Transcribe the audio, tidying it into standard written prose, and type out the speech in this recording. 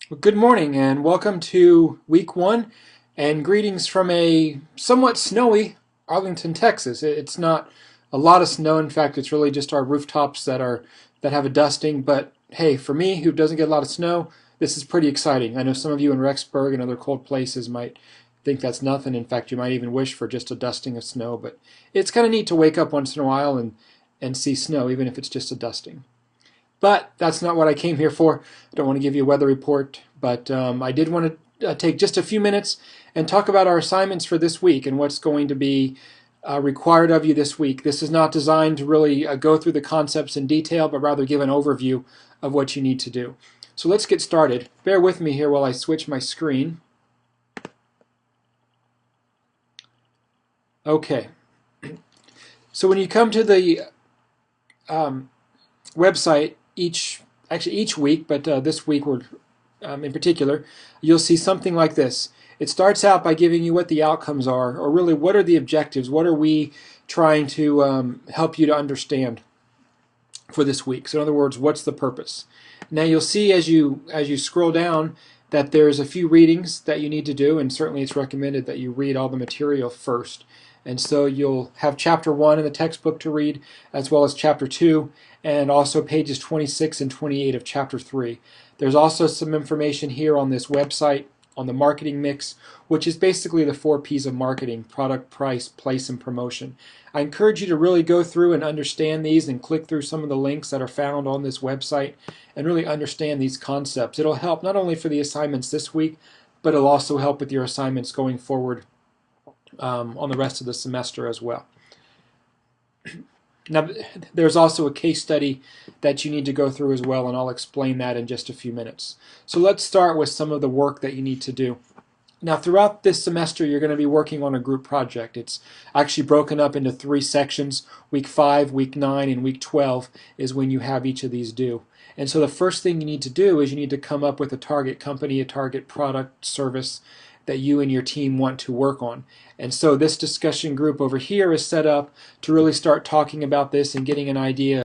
Well, good morning and welcome to week one and greetings from a somewhat snowy Arlington, Texas. It's not a lot of snow. In fact, it's really just our rooftops that have a dusting. But hey, for me, who doesn't get a lot of snow, this is pretty exciting. I know some of you in Rexburg and other cold places might think that's nothing. In fact, you might even wish for just a dusting of snow. But it's kind of neat to wake up once in a while and see snow, even if it's just a dusting. But that's not what I came here for. I don't want to give you a weather report, but I did want to take just a few minutes and talk about our assignments for this week and what's going to be required of you this week. This is not designed to really go through the concepts in detail, but rather give an overview of what you need to do. So let's get started. Bear with me here while I switch my screen. Okay. So when you come to the website each week, but this week we're in particular, you'll see something like this. It starts out by giving you what the outcomes are, or really what are the objectives, what are we trying to help you to understand for this week. So in other words, what's the purpose? Now you'll see as you scroll down that there's a few readings that you need to do, and certainly it's recommended that you read all the material first. And so you'll have chapter 1 in the textbook to read, as well as chapter 2, and also pages 26 and 28 of chapter 3. There's also some information here on this website on the marketing mix, which is basically the 4 P's of marketing: product, price, place, and promotion. I encourage you to really go through and understand these and click through some of the links that are found on this website and really understand these concepts. It'll help not only for the assignments this week, but it'll also help with your assignments going forward on the rest of the semester as well. Now, there's also a case study that you need to go through as well, and I'll explain that in just a few minutes. So let's start with some of the work that you need to do. Now, throughout this semester, you're going to be working on a group project. It's actually broken up into 3 sections. Week 5, Week 9, and Week 12 is when you have each of these due. And so the first thing you need to do is you need to come up with a target company, a target product, service that you and your team want to work on. And so this discussion group over here is set up to really start talking about this and getting an idea